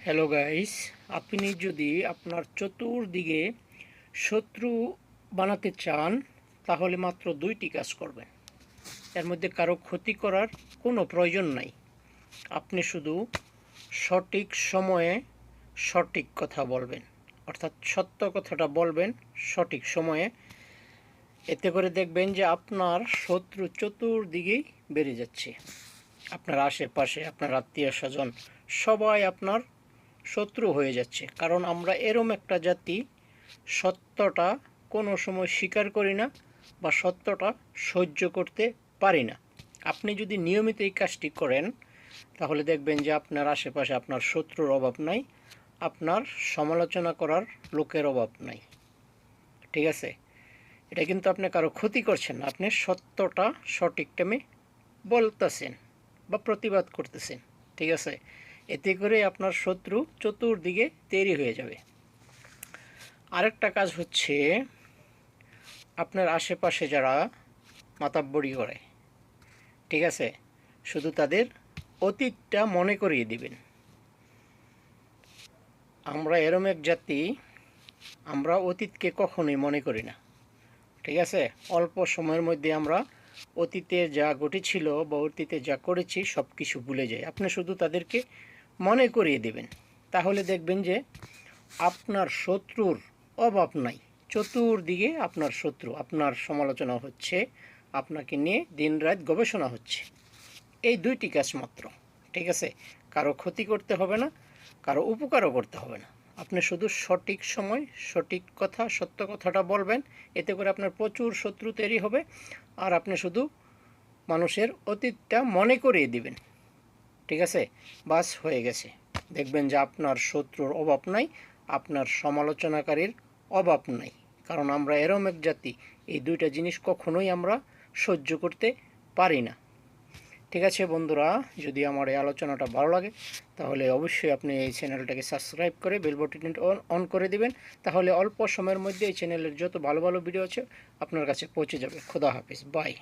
Hello guys, আপনি যদি আপনার চতুর্দিকে শত্রু বানাতে চান তাহলে মাত্র দুইটি কাজ করবেন। এর মধ্যে কারো ক্ষতি করার কোনো প্রয়োজন নাই। আপনি শুধু সঠিক সময়ে সঠিক কথা বলবেন, অর্থাৎ সত্য কথাটা বলবেন সঠিক সময়ে। এতে করে দেখবেন যে আপনার শত্রু চতুর্দিকেই বেড়ে যাচ্ছে। আপনার আশেপাশে আপনার আত্মীয় স্বজন সবাই আপনার শত্রু হয়ে যাচ্ছে। কারণ আমরা এরম একটা জাতি, সত্যটা কোনো সময় স্বীকার করি না বা সত্যটা সহ্য করতে পারি না। আপনি যদি নিয়মিত এই কাজটি করেন তাহলে দেখবেন যে আপনার আশেপাশে আপনার শত্রুর অভাব নাই, আপনার সমালোচনা করার লোকের অভাব নাই। ঠিক আছে? এটা কিন্তু আপনি কারো ক্ষতি করছেন না, আপনি সত্যটা সঠিক টাইমে বলতেছেন বা প্রতিবাদ করতেছেন। ঠিক আছে? এতে করে আপনার শত্রু চতুর্দিকে তৈরি হয়ে যাবে। আরেকটা কাজ হচ্ছে, আপনার আশেপাশে যারা মাতাব্বরি করে, ঠিক আছে, শুধু তাদের অতীতটা মনে করিয়ে দিবেন। আমরা এরম এক জাতি, আমরা অতীতকে কখনোই মনে করি না। ঠিক আছে? অল্প সময়ের মধ্যে আমরা অতীতে যা ঘটেছিল বা অতীতে যা করেছি সব কিছু ভুলে যাই। আপনি শুধু তাদেরকে মনে করিয়ে দেবেন, তাহলে দেখবেন যে আপনার শত্রুর অভাব নাই। চতুর্দিকে আপনার শত্রু, আপনার সমালোচনা হচ্ছে, আপনাকে নিয়ে দিনরাত গবেষণা হচ্ছে। এই দুইটি কাজ মাত্র। ঠিক আছে? কারো ক্ষতি করতে হবে না, কারো উপকারও করতে হবে না। আপনি শুধু সঠিক সময় সঠিক কথা, সত্য কথাটা বলবেন। এতে করে আপনার প্রচুর শত্রু তৈরি হবে। আর আপনি শুধু মানুষের অতীতটা মনে করিয়ে দিবেন। ঠিক আছে? বাস, হয়ে গেছে। দেখবেন যে আপনার শত্রুর অভাব নাই, আপনার সমালোচনাকারীর অভাব নাই। কারণ আমরা এরম এক জাতি, এই দুইটা জিনিস কখনোই আমরা সহ্য করতে পারি না। ঠিক আছে বন্ধুরা, যদি আমার এই আলোচনাটা ভালো লাগে তাহলে অবশ্যই আপনি এই চ্যানেলটাকে সাবস্ক্রাইব করে বেল বাটনটি অন করে দিবেন। তাহলে অল্প সময়ের মধ্যে এই চ্যানেলের যত ভালো ভালো ভিডিও আছে আপনার কাছে পৌঁছে যাবে। খোদা হাফেজ, বাই।